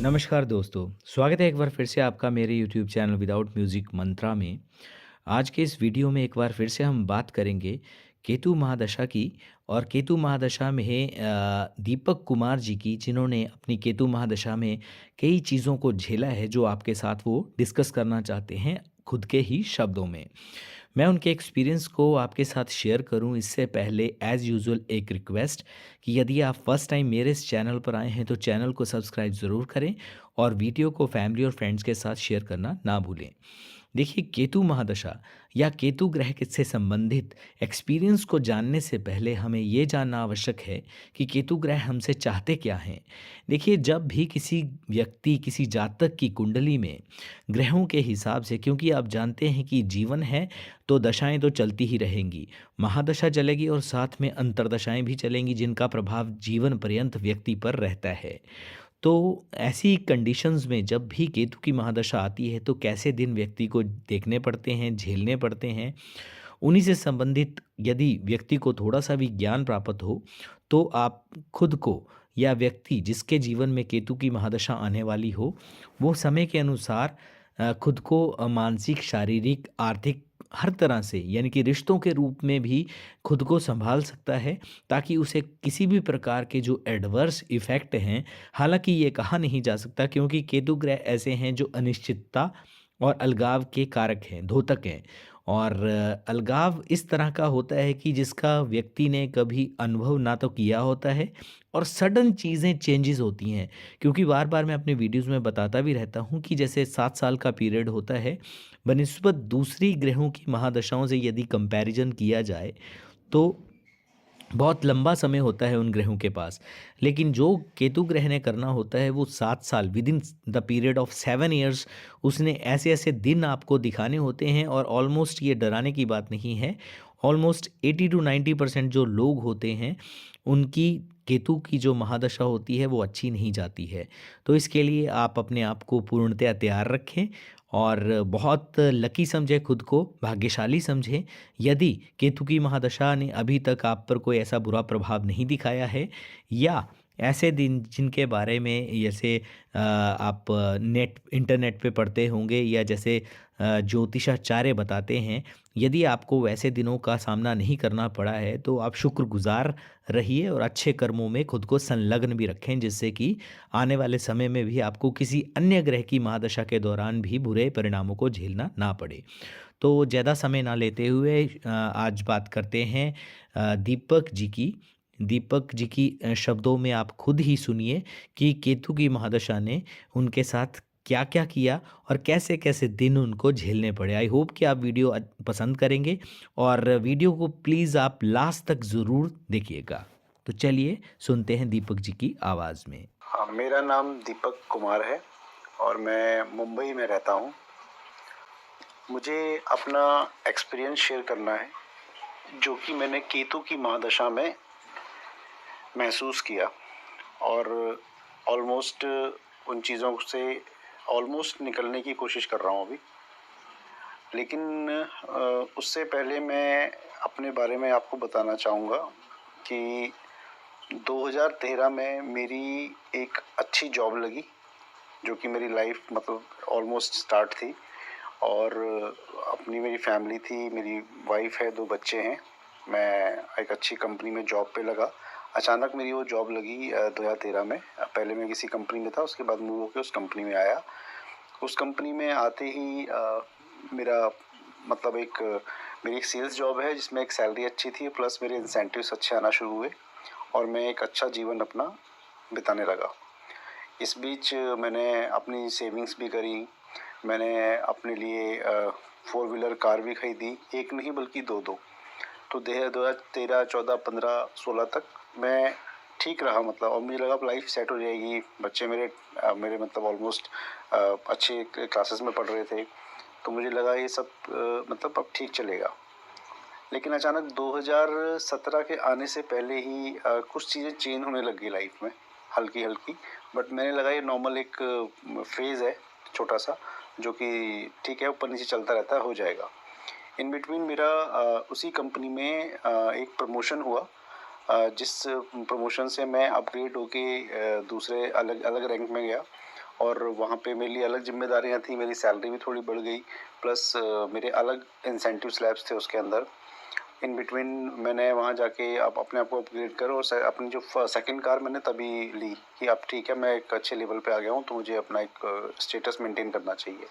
नमस्कार दोस्तों, स्वागत है एक बार फिर से आपका मेरे यूट्यूब चैनल विदाउट म्यूज़िक मंत्रा में। आज के इस वीडियो में एक बार फिर से हम बात करेंगे केतु महादशा की। और केतु महादशा में है दीपक कुमार जी की, जिन्होंने अपनी केतु महादशा में कई चीज़ों को झेला है, जो आपके साथ वो डिस्कस करना चाहते हैं खुद के ही शब्दों में। मैं उनके एक्सपीरियंस को आपके साथ शेयर करूं, इससे पहले एज़ यूजुअल एक रिक्वेस्ट कि यदि आप फर्स्ट टाइम मेरे इस चैनल पर आए हैं तो चैनल को सब्सक्राइब ज़रूर करें और वीडियो को फैमिली और फ्रेंड्स के साथ शेयर करना ना भूलें। देखिए, केतु महादशा या केतु ग्रह से संबंधित एक्सपीरियंस को जानने से पहले हमें ये जानना आवश्यक है कि केतु ग्रह हमसे चाहते क्या हैं। देखिए, जब भी किसी व्यक्ति, किसी जातक की कुंडली में ग्रहों के हिसाब से, क्योंकि आप जानते हैं कि जीवन है तो दशाएं तो चलती ही रहेंगी, महादशा चलेगी और साथ में अंतर्दशाएं भी चलेंगी, जिनका प्रभाव जीवन पर्यंत व्यक्ति पर रहता है। तो ऐसी कंडीशंस में जब भी केतु की महादशा आती है तो कैसे दिन व्यक्ति को देखने पड़ते हैं, झेलने पड़ते हैं, उन्हीं से संबंधित यदि व्यक्ति को थोड़ा सा भी ज्ञान प्राप्त हो तो आप खुद को, या व्यक्ति जिसके जीवन में केतु की महादशा आने वाली हो, वो समय के अनुसार खुद को मानसिक, शारीरिक, आर्थिक, हर तरह से, यानी कि रिश्तों के रूप में भी खुद को संभाल सकता है, ताकि उसे किसी भी प्रकार के जो एडवर्स इफ़ेक्ट हैं, हालांकि ये कहा नहीं जा सकता क्योंकि केतु ग्रह ऐसे हैं जो अनिश्चितता और अलगाव के कारक हैं, द्योतक हैं। और अलगाव इस तरह का होता है कि जिसका व्यक्ति ने कभी अनुभव ना तो किया होता है, और सडन चीज़ें चेंजेस होती हैं। क्योंकि बार बार मैं अपने वीडियोज़ में बताता भी रहता हूँ कि जैसे 7 साल का पीरियड होता है, बनिस्बत दूसरी ग्रहों की महादशाओं से यदि कंपैरिजन किया जाए तो बहुत लंबा समय होता है उन ग्रहों के पास। लेकिन जो केतु ग्रह ने करना होता है वो 7 साल, with in the period of 7 years, उसने ऐसे ऐसे दिन आपको दिखाने होते हैं। और ऑलमोस्ट, ये डराने की बात नहीं है, ऑलमोस्ट 80 to 90% जो लोग होते हैं उनकी केतु की जो महादशा होती है वो अच्छी नहीं जाती है। तो इसके लिए आप अपने आप को पूर्णतया तैयार रखें और बहुत लकी समझें, खुद को भाग्यशाली समझें यदि केतु की महादशा ने अभी तक आप पर कोई ऐसा बुरा प्रभाव नहीं दिखाया है, या ऐसे दिन जिनके बारे में जैसे आप नेट इंटरनेट पे पढ़ते होंगे, या जैसे ज्योतिषाचार्य बताते हैं, यदि आपको वैसे दिनों का सामना नहीं करना पड़ा है तो आप शुक्रगुजार रहिए और अच्छे कर्मों में खुद को संलग्न भी रखें, जिससे कि आने वाले समय में भी आपको किसी अन्य ग्रह की महादशा के दौरान भी बुरे परिणामों को झेलना ना पड़े। तो ज़्यादा समय ना लेते हुए आज बात करते हैं दीपक जी की। दीपक जी की शब्दों में आप खुद ही सुनिए कि केतु की महादशा ने उनके साथ क्या-क्या किया और कैसे-कैसे दिन उनको झेलने पड़े। आई होप कि आप वीडियो पसंद करेंगे, और वीडियो को प्लीज़ आप लास्ट तक ज़रूर देखिएगा। तो चलिए सुनते हैं दीपक जी की आवाज़ में। हाँ, मेरा नाम दीपक कुमार है और मैं मुंबई में रहता हूँ। मुझे अपना एक्सपीरियंस शेयर करना है, जो कि मैंने केतु की महादशा में महसूस किया। और ऑलमोस्ट उन चीज़ों से ऑलमोस्ट निकलने की कोशिश कर रहा हूँ अभी। लेकिन उससे पहले मैं अपने बारे में आपको बताना चाहूँगा कि 2013 में मेरी एक अच्छी जॉब लगी, जो कि मेरी लाइफ मतलब ऑलमोस्ट स्टार्ट थी। और अपनी मेरी फैमिली थी, मेरी वाइफ है, 2 बच्चे हैं। मैं एक अच्छी कंपनी में जॉब पे लगा। अचानक मेरी वो जॉब लगी 2013 में। पहले मैं किसी कंपनी में था, उसके बाद मूव होकर उस कंपनी में आया। उस कंपनी में आते ही मेरा मतलब मेरी एक सेल्स जॉब है, जिसमें एक सैलरी अच्छी थी, प्लस मेरे इंसेंटिव्स अच्छे आना शुरू हुए और मैं एक अच्छा जीवन अपना बिताने लगा। इस बीच मैंने अपनी सेविंग्स भी करी। मैंने अपने लिए 4 व्हीलर कार भी खरीदी, एक नहीं बल्कि 2-2। तो 2013, 14, 15, 16 तक मैं ठीक रहा मतलब, और मुझे लगा अब लाइफ सेट हो जाएगी। बच्चे मेरे मतलब ऑलमोस्ट अच्छे क्लासेस में पढ़ रहे थे, तो मुझे लगा ये सब मतलब अब ठीक चलेगा। लेकिन अचानक 2017 के आने से पहले ही कुछ चीज़ें चेंज होने लग गई लाइफ में, हल्की हल्की। बट मैंने लगा ये नॉर्मल एक फेज़ है छोटा सा, जो कि ठीक है, ऊपर नीचे चलता रहता है, हो जाएगा। इन बिटवीन मेरा उसी कंपनी में एक प्रमोशन हुआ, जिस प्रमोशन से मैं अपग्रेड होके दूसरे अलग अलग रैंक में गया। और वहाँ पे मेरे लिए अलग ज़िम्मेदारियाँ थी, मेरी सैलरी भी थोड़ी बढ़ गई, प्लस मेरे अलग इंसेंटिव स्लैब्स थे उसके अंदर। इन बिटवीन मैंने वहाँ जाके अब अपने आप को अपग्रेड करो और अपनी जो सेकंड कार मैंने तभी ली कि अब ठीक है, मैं एक अच्छे लेवल पे आ गया हूँ, तो मुझे अपना एक स्टेटस मेंटेन करना चाहिए।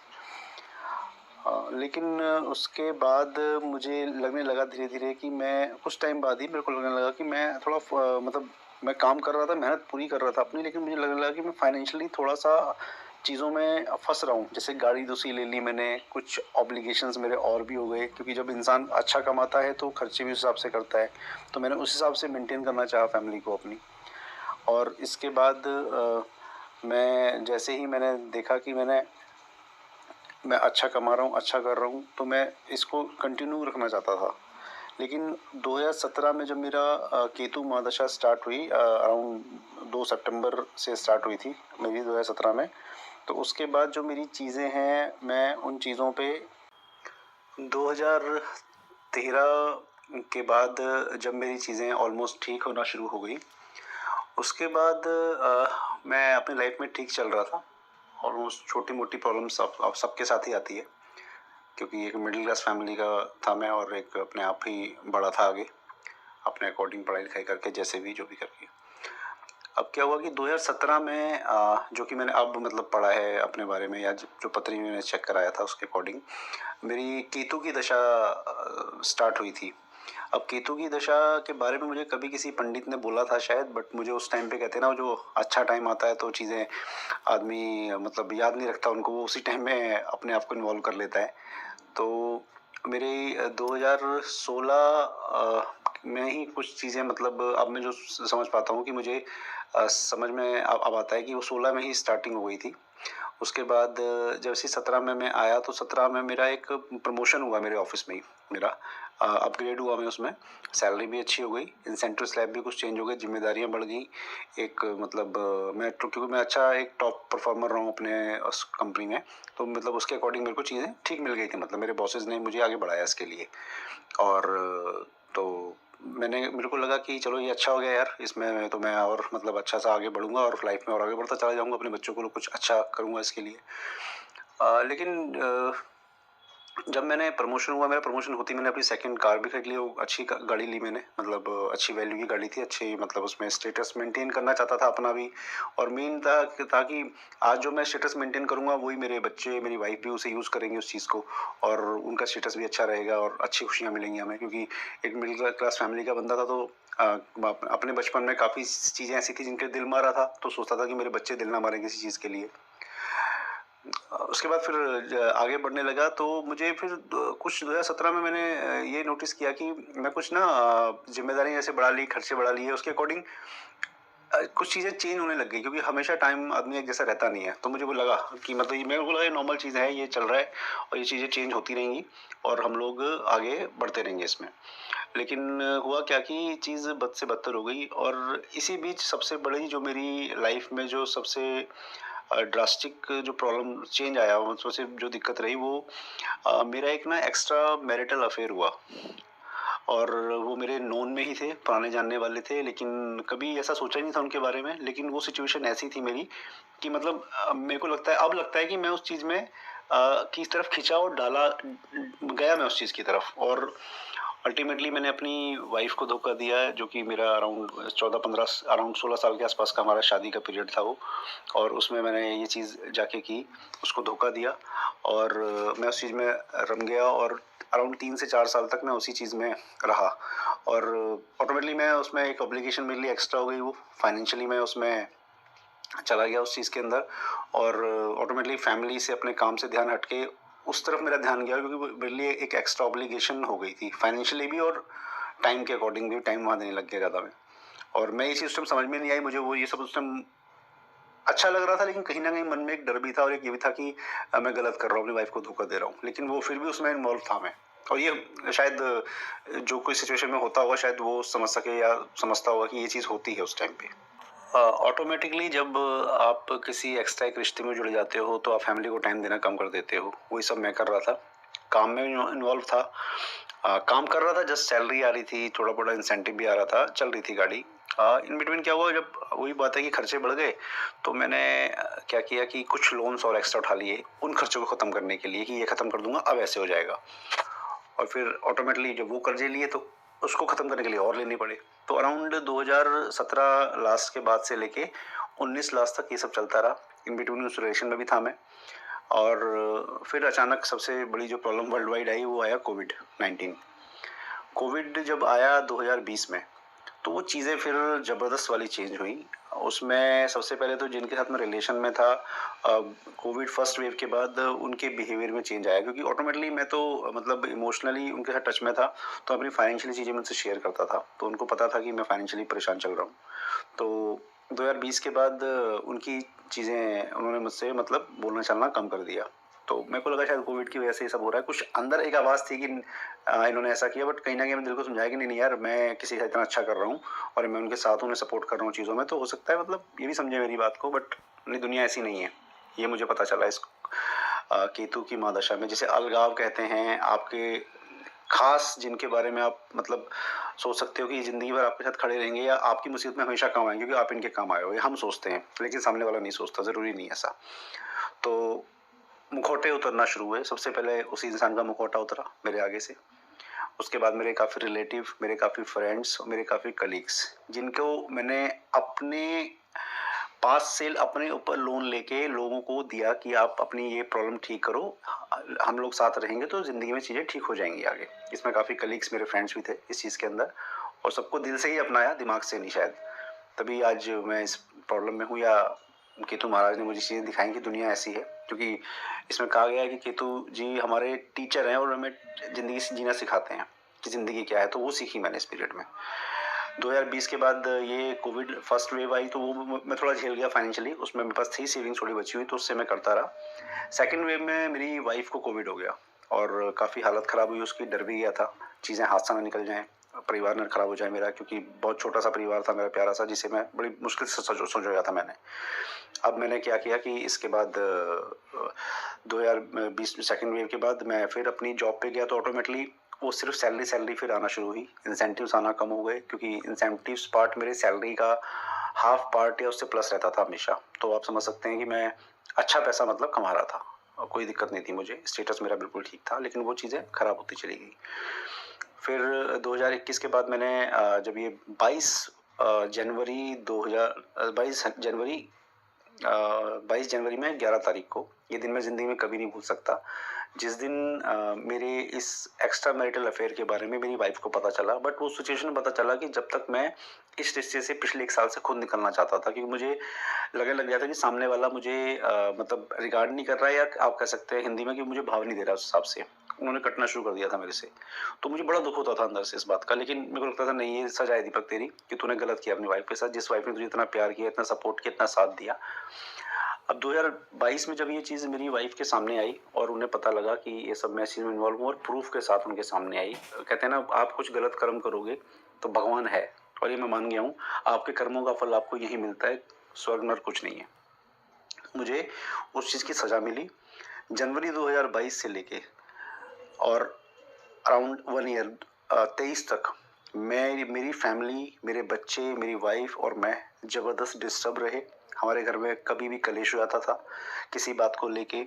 लेकिन उसके बाद मुझे लगने लगा धीरे धीरे कि मैं कुछ टाइम बाद ही मेरे को लगने लगा कि मैं थोड़ा मतलब मैं काम कर रहा था, मेहनत पूरी कर रहा था अपनी, लेकिन मुझे लगने लगा कि मैं फाइनेंशियली थोड़ा सा चीज़ों में फंस रहा हूँ। जैसे गाड़ी दूसरी ले ली मैंने, कुछ ऑब्लिगेशंस मेरे और भी हो गए, क्योंकि जब इंसान अच्छा कमाता है तो खर्चे भी उस हिसाब से करता है, तो मैंने उस हिसाब से मेंटेन करना चाहा फैमिली को अपनी। और इसके बाद मैं जैसे ही मैंने देखा कि मैं अच्छा कमा रहा हूँ, अच्छा कर रहा हूँ, तो मैं इसको कंटिन्यू रखना चाहता था। लेकिन 2017 में जब मेरा केतु महादशा स्टार्ट हुई, अराउंड 2 सितंबर से स्टार्ट हुई थी मेरी 2017 में, तो उसके बाद जो मेरी चीज़ें हैं, मैं उन चीज़ों पे 2013 के बाद जब मेरी चीज़ें ऑलमोस्ट ठीक होना शुरू हो गई, उसके बाद मैं अपनी लाइफ में ठीक चल रहा था। ऑलमोस्ट छोटी-मोटी प्रॉब्लम्स अब सबके साथ ही आती है, क्योंकि एक मिडिल क्लास फैमिली का था मैं और एक अपने आप ही बड़ा था आगे, अपने अकॉर्डिंग पढ़ाई-लिखाई करके, जैसे भी जो भी करके। अब क्या हुआ कि 2017 में जो कि मैंने अब मतलब पढ़ा है अपने बारे में, या जो पत्री मैंने चेक कराया था उसके अकॉर्डिंग मेरी केतु की दशा स्टार्ट हुई थी। अब केतु की दशा के बारे में मुझे कभी किसी पंडित ने बोला था शायद, बट मुझे उस टाइम पे कहते हैं ना, जो अच्छा टाइम आता है तो चीज़ें आदमी मतलब याद नहीं रखता उनको, वो उसी टाइम में अपने आप को इन्वॉल्व कर लेता है। तो मेरे 2016 में ही कुछ चीज़ें, मतलब अब मैं जो समझ पाता हूँ कि मुझे समझ में अब आता है कि वो 16 में ही स्टार्टिंग हो गई थी। उसके बाद जैसे 17 में मैं आया, तो 17 में मेरा एक प्रमोशन हुआ मेरे ऑफिस में ही, मेरा अपग्रेड हुआ मैं उसमें, सैलरी भी अच्छी हो गई, इंसेंटिव स्लैब भी कुछ चेंज हो गए, जिम्मेदारियां बढ़ गई। एक मतलब मैं क्योंकि मैं अच्छा एक टॉप परफॉर्मर रहा हूँ अपने उस कंपनी में, तो मतलब उसके अकॉर्डिंग मेरे को चीज़ें ठीक मिल गई थी, मतलब मेरे बॉसेस ने मुझे आगे बढ़ाया इसके लिए। और तो मेरे को लगा कि चलो ये अच्छा हो गया यार, इसमें तो मैं और मतलब अच्छा सा आगे बढ़ूंगा और लाइफ में और आगे बढ़ता चला जाऊंगा, अपने बच्चों को कुछ अच्छा करूंगा इसके लिए। लेकिन जब मैंने प्रमोशन हुआ, मेरा प्रमोशन होती मैंने अपनी सेकंड कार भी खरीद ली, वो अच्छी गाड़ी ली मैंने, मतलब अच्छी वैल्यू की गाड़ी थी, अच्छी मतलब उसमें स्टेटस मेंटेन करना चाहता था अपना भी। और मेन था ताकि आज जो मैं स्टेटस मेंटेन करूंगा वही मेरे बच्चे, मेरी वाइफ भी उसे यूज़ करेंगे उस चीज़ को, और उनका स्टेटस भी अच्छा रहेगा और अच्छी खुशियाँ मिलेंगी हमें, क्योंकि एक मिडिल क्लास फैमिली का बंदा था, तो अपने बचपन में काफ़ी चीज़ें ऐसी थी जिनके दिल मारा था, तो सोचता था कि मेरे बच्चे दिल ना मारें किसी चीज़ के लिए। उसके बाद फिर आगे बढ़ने लगा, तो मुझे फिर कुछ 2017 में मैंने ये नोटिस किया कि मैं कुछ ना जिम्मेदारी जैसे बढ़ा ली, खर्चे बढ़ा लिए, उसके अकॉर्डिंग कुछ चीज़ें चेंज होने लग गई, क्योंकि हमेशा टाइम आदमी एक जैसा रहता नहीं है। तो मुझे वो लगा कि मतलब ये, मेरे को लगा ये नॉर्मल चीज़ है, ये चल रहा है और ये चीज़ें चेंज होती रहेंगी और हम लोग आगे बढ़ते रहेंगे इसमें। लेकिन हुआ क्या कि चीज़ बद से बदतर हो गई, और इसी बीच सबसे बड़ी जो मेरी लाइफ में जो सबसे ड्रास्टिक जो प्रॉब्लम चेंज आया, उसमें से जो दिक्कत रही, वो मेरा एक ना एक्स्ट्रा मैरिटल अफेयर हुआ। और वो मेरे नोन में ही थे, पुराने जानने वाले थे, लेकिन कभी ऐसा सोचा ही नहीं था उनके बारे में। लेकिन वो सिचुएशन ऐसी थी मेरी कि मतलब मेरे को लगता है, अब लगता है कि मैं उस चीज़ में की तरफ खिंचा और डाला गया मैं उस चीज़ की तरफ, और अल्टीमेटली मैंने अपनी वाइफ को धोखा दिया है, जो कि मेरा अराउंड 14-15 अराउंड 16 साल के आसपास का हमारा शादी का पीरियड था वो। और उसमें मैंने ये चीज़ जाके की, उसको धोखा दिया, और मैं उस चीज़ में रम गया, और अराउंड 3 से 4 साल तक मैं उसी चीज़ में रहा। और ऑटोमेटिकली मैं उसमें एक ऑब्लिगेशन मेरे लिए एक्स्ट्रा हो गई, वो फाइनेंशियली मैं उसमें चला गया उस चीज़ के अंदर, और ऑटोमेटिकली फैमिली से, अपने काम से ध्यान हटके उस तरफ मेरा ध्यान गया, क्योंकि वो मेरे लिए एक एक्स्ट्रा ऑब्लिगेशन हो गई थी फाइनेंशियली भी, और टाइम के अकॉर्डिंग भी टाइम वहाँ देने लग गया ज़्यादा मैं। और मैं ये चीज़ उस टाइम समझ में नहीं आई मुझे, वो ये सब उस टाइम अच्छा लग रहा था, लेकिन कहीं न कहीं मन में एक डर भी था, और एक ये भी था कि मैं गलत कर रहा हूँ, अपनी वाइफ़ को धोखा दे रहा हूँ। लेकिन वो फिर भी उसमें इन्वॉल्व था मैं, और ये शायद जो कोई सिचुएशन में होता होगा, शायद वो समझ सके या समझता होगा कि ये चीज़ होती है उस टाइम पे। ऑटोमेटिकली जब आप किसी एक्स्ट्रा एक रिश्ते में जुड़ जाते हो, तो आप फैमिली को टाइम देना कम कर देते हो। वही सब मैं कर रहा था, काम में इन्वॉल्व था। काम कर रहा था, जस्ट सैलरी आ रही थी, थोड़ा-बहुत इंसेंटिव भी आ रहा था, चल रही थी गाड़ी। इन बिटवीन क्या हुआ, जब वही बात है कि खर्चे बढ़ गए, तो मैंने क्या किया कि कुछ लोन्स और एक्स्ट्रा उठा लिए उन खर्चों को ख़त्म करने के लिए कि ये ख़त्म कर दूंगा अब ऐसे हो जाएगा। और फिर ऑटोमेटिकली जब वो कर्जे लिए तो उसको ख़त्म करने के लिए और लेने पड़े। तो अराउंड 2017 लास्ट के बाद से लेके 19 लास्ट तक ये सब चलता रहा। इन बिटवीन उस रिलेशन में भी था मैं। और फिर अचानक सबसे बड़ी जो प्रॉब्लम वर्ल्ड वाइड आई वो आया कोविड-19। कोविड जब आया 2020 में, तो वो चीज़ें फिर ज़बरदस्त वाली चेंज हुई। उसमें सबसे पहले तो जिनके साथ मैं रिलेशन में था, कोविड फर्स्ट वेव के बाद उनके बिहेवियर में चेंज आया, क्योंकि ऑटोमेटिकली मैं तो मतलब इमोशनली उनके साथ टच में था, तो अपनी फाइनेंशियली चीज़ें मुझसे शेयर करता था, तो उनको पता था कि मैं फाइनेंशियली परेशान चल रहा हूँ। तो 2020 के बाद उनकी चीज़ें उन्होंने मुझसे मतलब बोलना चलना कम कर दिया। तो मेरे को लगा शायद कोविड की वजह से ये सब हो रहा है। कुछ अंदर एक आवाज़ थी कि इन्होंने ऐसा किया, बट कहीं न कहीं मैंने दिल को समझाया कि नहीं, नहीं यार, मैं किसी का इतना अच्छा कर रहा हूँ और मैं उनके साथ हूँ, उन्हें सपोर्ट कर रहा हूँ चीज़ों में, तो हो सकता है मतलब ये भी समझे मेरी बात को, बट नहीं, दुनिया ऐसी नहीं है। ये मुझे पता चला इस केतु की महादशा में। जिसे अलगाव कहते हैं, आपके खास जिनके बारे में आप मतलब सोच सकते हो कि ज़िंदगी भर आपके साथ खड़े रहेंगे या आपकी मुसीबत में हमेशा काम आएँगे क्योंकि आप इनके काम आए हो, ये हम सोचते हैं, लेकिन सामने वाला नहीं सोचता, ज़रूरी नहीं है ऐसा। तो मुखौटे उतरना शुरू हुए। सबसे पहले उसी इंसान का मुखौटा उतरा मेरे आगे से। उसके बाद मेरे काफ़ी रिलेटिव, मेरे काफ़ी फ्रेंड्स और मेरे काफ़ी कलीग्स, जिनको मैंने अपने पास से अपने ऊपर लोन लेके लोगों को दिया कि आप अपनी ये प्रॉब्लम ठीक करो, हम लोग साथ रहेंगे तो ज़िंदगी में चीज़ें ठीक हो जाएंगी आगे। इसमें काफ़ी कलीग्स मेरे फ्रेंड्स भी थे इस चीज़ के अंदर, और सबको दिल से ही अपनाया, दिमाग से नहीं शायद। तभी आज मैं इस प्रॉब्लम में हूँ, या केतु महाराज ने मुझे चीज़ें दिखाई कि दुनिया ऐसी है, क्योंकि इसमें कहा गया है कि केतु जी हमारे टीचर हैं और हमें ज़िंदगी जीना सिखाते हैं कि ज़िंदगी क्या है, तो वो सीखी मैंने इस पीरियड में। 2020 के बाद ये कोविड फर्स्ट वेव आई, तो वो मैं थोड़ा झेल गया फाइनेंशियली, उसमें मेरे पास थी सेविंग्स थोड़ी बची हुई, तो उससे मैं करता रहा। सेकंड वेव में मेरी वाइफ को कोविड हो गया और काफ़ी हालत ख़राब हुई उसकी, डर भी गया था चीज़ें हाथ से ना निकल जाएँ, परिवार ना ख़राब हो जाए मेरा, क्योंकि बहुत छोटा सा परिवार था मेरा प्यारा सा, जिसे मैं बड़ी मुश्किल से संजोया था मैंने। अब मैंने क्या किया कि इसके बाद 2020 में सेकंड वेव के बाद मैं फिर अपनी जॉब पे गया, तो ऑटोमेटिकली वो सिर्फ सैलरी फिर आना शुरू हुई, इंसेंटिव्स आना कम हो गए, क्योंकि इंसेंटिव्स पार्ट मेरे सैलरी का हाफ पार्ट या उससे प्लस रहता था हमेशा। तो आप समझ सकते हैं कि मैं अच्छा पैसा मतलब कमा रहा था और कोई दिक्कत नहीं थी मुझे, स्टेटस मेरा बिल्कुल ठीक था, लेकिन वो चीज़ें खराब होती चली गई। फिर 2021 के बाद मैंने जब ये 22 जनवरी 22 जनवरी में 11 तारीख को, ये दिन मैं ज़िंदगी में कभी नहीं भूल सकता, जिस दिन मेरे इस एक्स्ट्रा मैरिटल अफेयर के बारे में मेरी वाइफ को पता चला। बट वो सिचुएशन पता चला कि जब तक मैं इस रिश्ते से पिछले 1 साल से खुद निकलना चाहता था, क्योंकि मुझे लगने लग गया था कि सामने वाला मुझे मतलब रिगार्ड नहीं कर रहा है, या आप कह सकते हैं हिंदी में कि मुझे भाव नहीं दे रहा उस हिसाब से। उन्होंने कटना शुरू कर दिया था मेरे से। तो मुझे बड़ा दुःख होता था अंदर से इस बात का, लेकिन मेरे को लगता था नहीं, ये सज़ा है दीपक तेरी कि तूने गलत किया अपनी वाइफ के साथ, जिस वाइफ ने तुझे इतना प्यार किया, इतना सपोर्ट किया, इतना साथ दिया। अब 2022 में जब ये चीज़ मेरी वाइफ के सामने आई और उन्हें पता लगा कि ये सब मैं इस चीज़ में इन्वॉल्व हूँ, और प्रूफ के साथ उनके सामने आई। कहते हैं ना, आप कुछ गलत कर्म करोगे तो भगवान है, और ये मैं मान गया हूँ, आपके कर्मों का फल आपको यहीं मिलता है, स्वर्ग नर्क कुछ नहीं है। मुझे उस चीज़ की सज़ा मिली जनवरी 2022 से लेके, और अराउंड 1 ईयर 23 तक मेरी फैमिली, मेरे बच्चे, मेरी वाइफ और मैं ज़बरदस्त डिस्टर्ब रहे। हमारे घर में कभी भी कलेश हो जाता था किसी बात को लेके।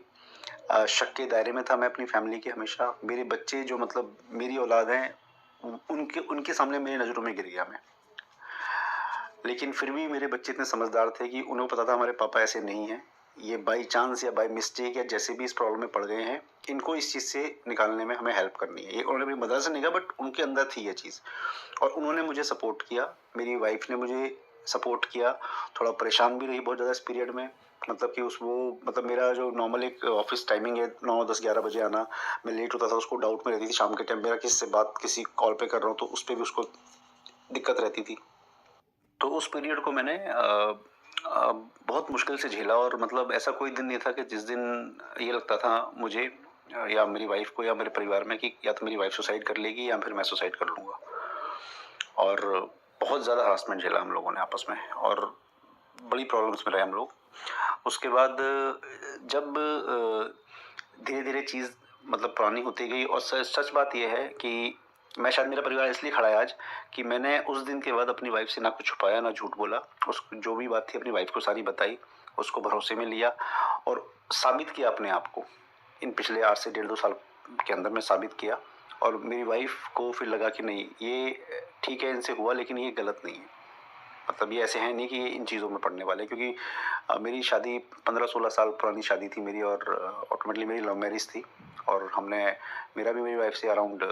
शक के दायरे में था मैं अपनी फैमिली के हमेशा। मेरे बच्चे जो मतलब मेरी औलाद हैं, उनके उनके सामने मेरी नज़रों में गिर गया मैं। लेकिन फिर भी मेरे बच्चे इतने समझदार थे कि उन्हें पता था हमारे पापा ऐसे नहीं हैं। ये बाई चांस या बाई मिस्टेक या जैसे भी इस प्रॉब्लम में पड़ गए हैं, इनको इस चीज़ से निकालने में हमें हेल्प करनी है। ये उन्होंने मेरी मदद से नहीं कहा, बट उनके अंदर थी ये चीज़, और उन्होंने मुझे सपोर्ट किया। मेरी वाइफ ने मुझे सपोर्ट किया। थोड़ा परेशान भी रही बहुत ज़्यादा इस पीरियड में, मतलब कि उस वो मतलब मेरा जो नॉर्मल एक ऑफिस टाइमिंग है 9, 10, 11 बजे आना, मैं लेट होता था, उसको डाउट में रहती थी शाम के टाइम मेरा किसी से बात, किसी कॉल पे कर रहा हूँ तो उस पर भी उसको दिक्कत रहती थी। तो उस पीरियड को मैंने बहुत मुश्किल से झेला, और मतलब ऐसा कोई दिन नहीं था कि जिस दिन ये लगता था मुझे या मेरी वाइफ को या मेरे परिवार में कि या तो मेरी वाइफ सुसाइड कर लेगी या फिर मैं सुसाइड कर लूँगा। और बहुत ज़्यादा हरासमेंट झेला हम लोगों ने आपस में, और बड़ी प्रॉब्लम्स में रहे हम लोग। उसके बाद जब धीरे धीरे चीज़ मतलब पुरानी होती गई, और सच सच बात यह है कि मैं शायद मेरा परिवार इसलिए खड़ा है आज कि मैंने उस दिन के बाद अपनी वाइफ से ना कुछ छुपाया ना झूठ बोला। उसको जो भी बात थी अपनी वाइफ को सारी बताई, उसको भरोसे में लिया और साबित किया अपने आप को। इन पिछले 8 से डेढ़ 2 साल के अंदर मैं साबित किया और मेरी वाइफ को फिर लगा कि नहीं, ये ठीक है इनसे हुआ लेकिन ये गलत नहीं है। मतलब ये ऐसे हैं नहीं कि ये इन चीज़ों में पड़ने वाले, क्योंकि मेरी शादी 15-16 साल पुरानी शादी थी मेरी और ऑटोमेटिकली मेरी लव मैरिज थी और मेरा भी मेरी वाइफ से अराउंड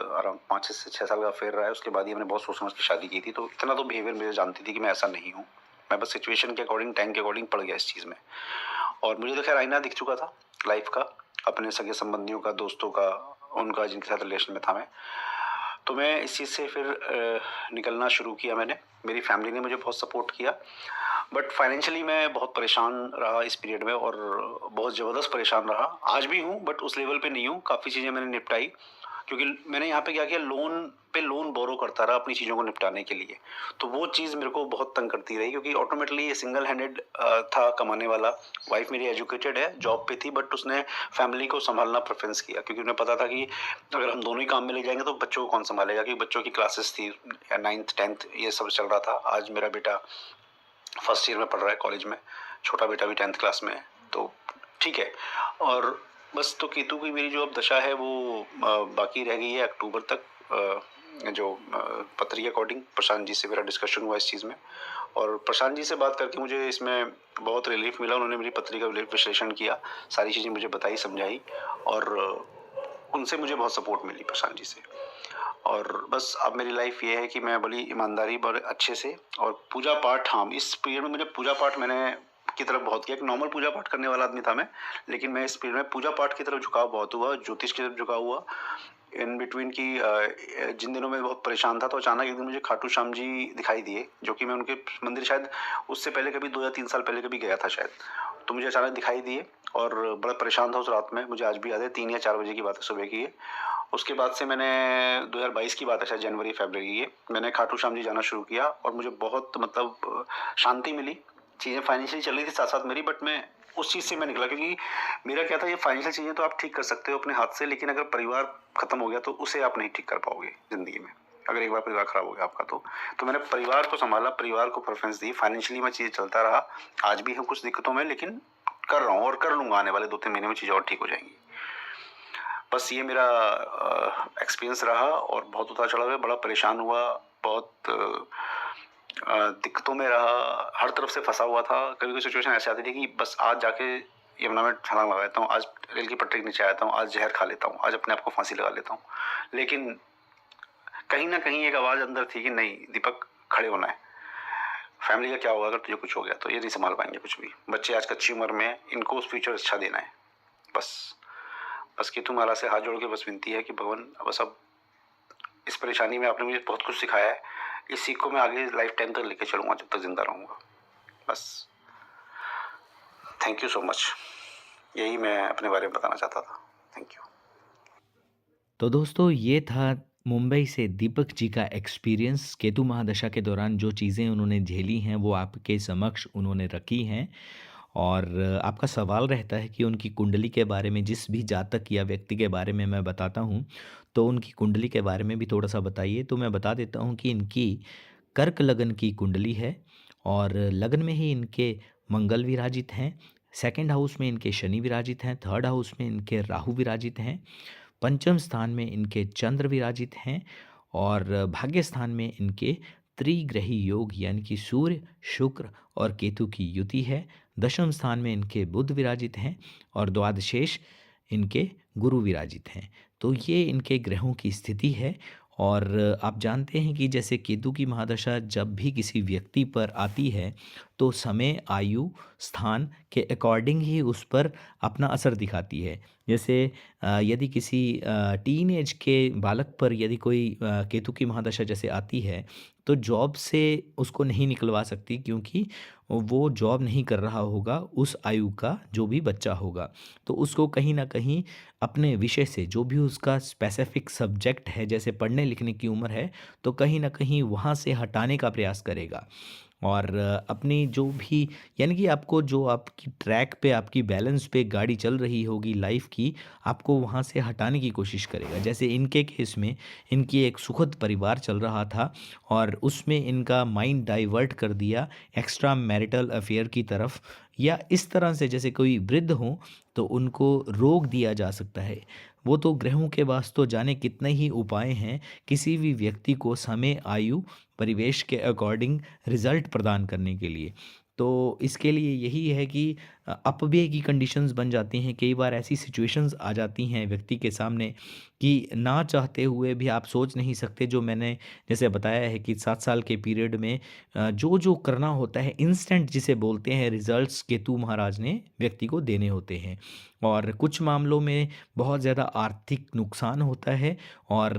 5 से 6 साल का अफेयर रहा है। उसके बाद ही हमने बहुत सोच समझ के शादी की थी, तो इतना तो बिहेवियर मेरे जानती थी कि मैं ऐसा नहीं हूँ। मैं बस सिचुएशन के अकॉर्डिंग, टाइम के अकॉर्डिंग पड़ गया इस चीज़ में। और मुझे तो खैर आईना दिख चुका था लाइफ का, अपने सगे संबंधियों का, दोस्तों का, उनका जिनके साथ रिलेशन में था मैं। तो मैं इस चीज़ से फिर निकलना शुरू किया मैंने। मेरी फैमिली ने मुझे बहुत सपोर्ट किया, बट फाइनेंशियली मैं बहुत परेशान रहा इस पीरियड में और बहुत ज़बरदस्त परेशान रहा। आज भी हूँ बट उस लेवल पे नहीं हूँ। काफ़ी चीज़ें मैंने निपटाई, क्योंकि मैंने यहाँ पे क्या किया, लोन बोरो करता रहा अपनी चीज़ों को निपटाने के लिए। तो वो चीज़ मेरे को बहुत तंग करती रही, क्योंकि ऑटोमेटिकली ये सिंगल हैंडेड था कमाने वाला। वाइफ मेरी एजुकेटेड है, जॉब पे थी, बट उसने फैमिली को संभालना प्रेफरेंस किया, क्योंकि उन्हें पता था कि अगर हम दोनों ही काम में ले जाएंगे तो बच्चों को कौन संभालेगा, क्योंकि बच्चों की क्लासेस थी, 9th 10th ये सब चल रहा था। आज मेरा बेटा फर्स्ट ईयर में पढ़ रहा है कॉलेज में, छोटा बेटा भी 10th क्लास में है, तो ठीक है। और बस तो केतु की मेरी जो अब दशा है वो बाकी रह गई है अक्टूबर तक। जो पत्री के अकॉर्डिंग प्रशांत जी से मेरा डिस्कशन हुआ इस चीज़ में, और प्रशांत जी से बात करके मुझे इसमें बहुत रिलीफ मिला। उन्होंने मेरी पत्री का विश्लेषण किया, सारी चीज़ें मुझे बताई, समझाई, और उनसे मुझे बहुत सपोर्ट मिली प्रशांत जी से। और बस अब मेरी लाइफ ये है कि मैं बड़ी ईमानदारी, बड़े अच्छे से, और पूजा पाठ, हाँ इस पीरियड में मुझे पूजा पाठ मैंने की तरफ बहुत किया। एक नॉर्मल पूजा पाठ करने वाला आदमी था मैं, लेकिन मैं इस पीरियड में पूजा पाठ की तरफ झुकाव बहुत हुआ, ज्योतिष की तरफ झुकाव हुआ। इन बिटवीन की जिन दिनों में बहुत परेशान था, तो अचानक एक दिन मुझे खाटू श्याम जी दिखाई दिए, जो कि मैं उनके मंदिर शायद उससे पहले कभी 2 या 3 साल पहले कभी गया था शायद। तो मुझे अचानक दिखाई दिए और बड़ा परेशान था उस रात में। मुझे आज भी याद है, 3 या 4 बजे की बात है, सुबह की है। उसके बाद से मैंने 2022 की बात है शायद, जनवरी फरवरी की, मैंने खाटू श्याम जी जाना शुरू किया और मुझे बहुत मतलब शांति मिली। चीज़ें फाइनेंशियली चल रही थी साथ साथ मेरी, बट मैं उस चीज़ से मैं निकला, क्योंकि मेरा क्या था, ये फाइनेंशियल चीज़ें तो आप ठीक कर सकते हो अपने हाथ से, लेकिन अगर परिवार खत्म हो गया तो उसे आप नहीं ठीक कर पाओगे ज़िंदगी में। अगर एक बार परिवार खराब हो गया आपका तो मैंने परिवार को संभाला, परिवार को प्रेफरेंस दी। फाइनेंशियली मैं चीज़ें चलता रहा, आज भी हूँ कुछ दिक्कतों में, लेकिन कर रहा हूँ और कर लूँगा। आने वाले 2-3 महीने में चीज़ें और ठीक हो जाएंगी। बस ये मेरा एक्सपीरियंस रहा और बहुत उतार चढ़ाव हुआ, बड़ा परेशान हुआ, बहुत दिक्कतों में रहा, हर तरफ से फंसा हुआ था। कभी कोई सिचुएशन ऐसी आती थी कि बस आज जाके यमुना में छलांग लगा लेता हूँ, आज रेल की पटरी के नीचे आ जाता हूँ, आज जहर खा लेता हूँ, आज अपने आप को फांसी लगा लेता हूँ। लेकिन कहीं ना कहीं एक आवाज़ अंदर थी कि नहीं दीपक, खड़े होना है। फैमिली का क्या होगा अगर तुझे कुछ हो गया तो, ये नहीं संभाल पाएंगे कुछ भी। बच्चे आज कच्ची उम्र में, इनको फ्यूचर अच्छा देना है। बस कि तुम्हारा से हाथ जोड़ के बस विनती है कि भगवान, बस अब इस परेशानी में आपने मुझे बहुत कुछ सिखाया है, इस सीख को मैं आगे लाइफ टाइम तक लेके चलूँगा जब तक जिंदा रहूँगा। बस थैंक यू सो मच, यही मैं अपने बारे में बताना चाहता था। Thank you. तो दोस्तों, ये था मुंबई से दीपक जी का एक्सपीरियंस। केतु महादशा के दौरान जो चीज़ें उन्होंने झेली हैं वो आपके समक्ष उन्होंने रखी हैं। और आपका सवाल रहता है कि उनकी कुंडली के बारे में, जिस भी जातक या व्यक्ति के बारे में मैं बताता हूँ, तो उनकी कुंडली के बारे में भी थोड़ा सा बताइए। तो मैं बता देता हूँ कि इनकी कर्क लगन की कुंडली है और लगन में ही इनके मंगल विराजित हैं। सेकंड हाउस में इनके शनि विराजित हैं। थर्ड हाउस में इनके राहु विराजित हैं। पंचम स्थान में इनके चंद्र विराजित हैं और भाग्य स्थान में इनके त्रिग्रही योग यानी कि सूर्य, शुक्र और केतु की युति है। दशम स्थान में इनके बुध विराजित हैं और द्वादशेष इनके गुरु विराजित हैं। तो ये इनके ग्रहों की स्थिति है। और आप जानते हैं कि जैसे केतु की महादशा जब भी किसी व्यक्ति पर आती है तो समय, आयु, स्थान के अकॉर्डिंग ही उस पर अपना असर दिखाती है। जैसे यदि किसी टीनेज के बालक पर यदि कोई केतु की महादशा जैसे आती है तो जॉब से उसको नहीं निकलवा सकती, क्योंकि वो जॉब नहीं कर रहा होगा उस आयु का जो भी बच्चा होगा। तो उसको कहीं ना कहीं अपने विषय से, जो भी उसका स्पेसिफिक सब्जेक्ट है, जैसे पढ़ने लिखने की उम्र है, तो कहीं ना कहीं वहाँ से हटाने का प्रयास करेगा। और अपनी जो भी यानी कि आपको जो आपकी ट्रैक पे आपकी बैलेंस पे गाड़ी चल रही होगी लाइफ की, आपको वहाँ से हटाने की कोशिश करेगा। जैसे इनके केस में इनकी एक सुखद परिवार चल रहा था और उसमें इनका माइंड डाइवर्ट कर दिया एक्स्ट्रा मैरिटल अफेयर की तरफ, या इस तरह से जैसे कोई वृद्ध हो तो उनको रोक दिया जा सकता है। वो तो ग्रहों के वास तो जाने कितने ही उपाय हैं किसी भी व्यक्ति को समय, आयु, परिवेश के अकॉर्डिंग रिजल्ट प्रदान करने के लिए। तो इसके लिए यही है कि अपव्यय की कंडीशंस बन जाती हैं। कई बार ऐसी सिचुएशंस आ जाती हैं व्यक्ति के सामने कि ना चाहते हुए भी आप सोच नहीं सकते, जो मैंने जैसे बताया है कि 7 साल के पीरियड में जो करना होता है इंस्टेंट जिसे बोलते हैं रिजल्ट्स, केतु महाराज ने व्यक्ति को देने होते हैं। और कुछ मामलों में बहुत ज़्यादा आर्थिक नुकसान होता है, और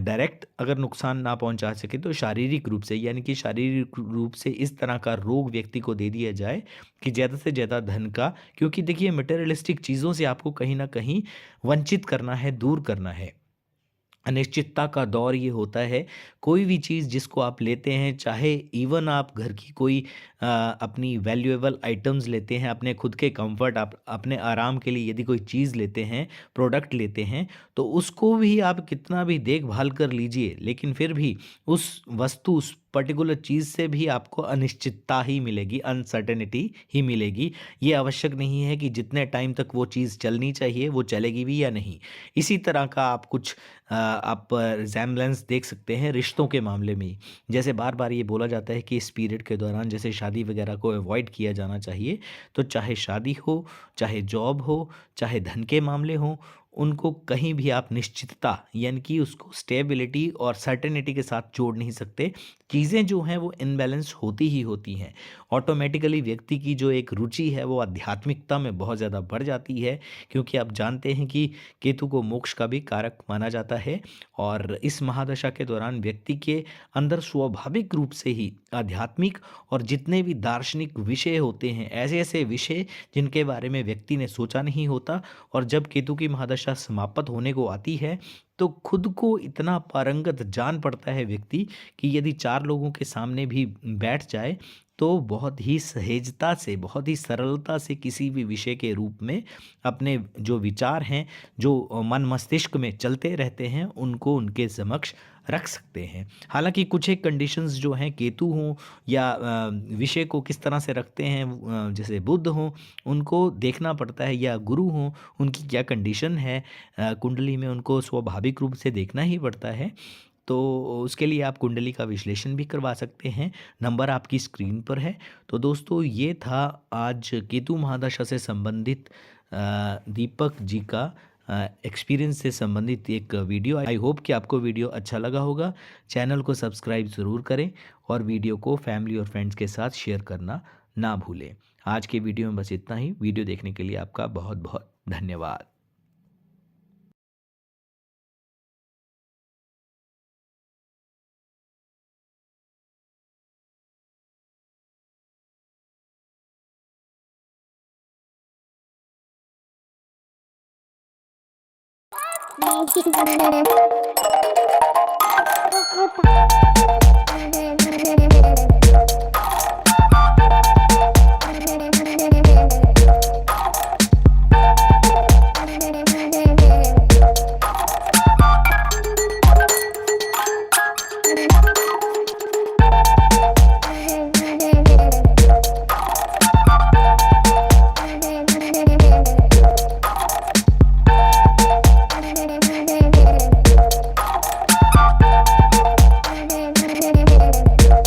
डायरेक्ट अगर नुकसान ना पहुंचा सके तो शारीरिक रूप से, यानी कि शारीरिक रूप से इस तरह का रोग व्यक्ति को दे दिया जाए कि ज़्यादा से ज़्यादा धन का, क्योंकि देखिए मटेरियलिस्टिक चीज़ों से आपको कहीं ना कहीं वंचित करना है, दूर करना है। अनिश्चितता का दौर ये होता है। कोई भी चीज़ जिसको आप लेते हैं, चाहे इवन आप घर की कोई अपनी वैल्यूएबल आइटम्स लेते हैं, अपने खुद के कंफर्ट, आप अपने आराम के लिए यदि कोई चीज़ लेते हैं, प्रोडक्ट लेते हैं, तो उसको भी आप कितना भी देखभाल कर लीजिए, लेकिन फिर भी उस वस्तु, उस पर्टिकुलर चीज़ से भी आपको अनिश्चितता ही मिलेगी, अनसर्टेनिटी ही मिलेगी। ये आवश्यक नहीं है कि जितने टाइम तक वो चीज़ चलनी चाहिए वो चलेगी भी या नहीं। इसी तरह का आप कुछ आप रिज़ेम्बलेंस देख सकते हैं रिश्तों के मामले में ही। जैसे बार-बार ये बोला जाता है कि इस पीरियड के दौरान जैसे शादी वगैरह को अवॉइड किया जाना चाहिए, तो चाहे शादी हो, चाहे जॉब हो, चाहे धन के मामले हों, उनको कहीं भी आप निश्चितता यानी कि उसको स्टेबिलिटी और सर्टेनिटी के साथ जोड़ नहीं सकते। चीज़ें जो हैं वो इम्बैलेंस होती ही होती हैं। ऑटोमैटिकली व्यक्ति की जो एक रुचि है वो आध्यात्मिकता में बहुत ज़्यादा बढ़ जाती है, क्योंकि आप जानते हैं कि केतु को मोक्ष का भी कारक माना जाता है। और इस महादशा के दौरान व्यक्ति के अंदर स्वाभाविक रूप से ही आध्यात्मिक और जितने भी दार्शनिक विषय होते हैं, ऐसे ऐसे विषय जिनके बारे में व्यक्ति ने सोचा नहीं होता, और जब केतु की महादशा समाप्त होने को आती है तो खुद को इतना पारंगत जान पड़ता है व्यक्ति कि यदि 4 लोगों के सामने भी बैठ जाए तो बहुत ही सहजता से, बहुत ही सरलता से किसी भी विषय के रूप में अपने जो विचार हैं, जो मन मस्तिष्क में चलते रहते हैं, उनको उनके समक्ष रख सकते हैं। हालाँकि कुछ एक कंडीशंस जो हैं केतु हों या विषय को किस तरह से रखते हैं, जैसे बुध हों, उनको देखना पड़ता है, या गुरु हों, उनकी क्या कंडीशन है कुंडली में, उनको स्वाभाविक रूप से देखना ही पड़ता है। तो उसके लिए आप कुंडली का विश्लेषण भी करवा सकते हैं। नंबर आपकी स्क्रीन पर है। तो दोस्तों ये था आज केतु महादशा से संबंधित दीपक जी का एक्सपीरियंस से संबंधित एक वीडियो। आई होप कि आपको वीडियो अच्छा लगा होगा। चैनल को सब्सक्राइब ज़रूर करें और वीडियो को फैमिली और फ्रेंड्स के साथ शेयर करना ना भूलें। आज के वीडियो में बस इतना ही। वीडियो देखने के लिए आपका बहुत बहुत धन्यवाद। Thank you.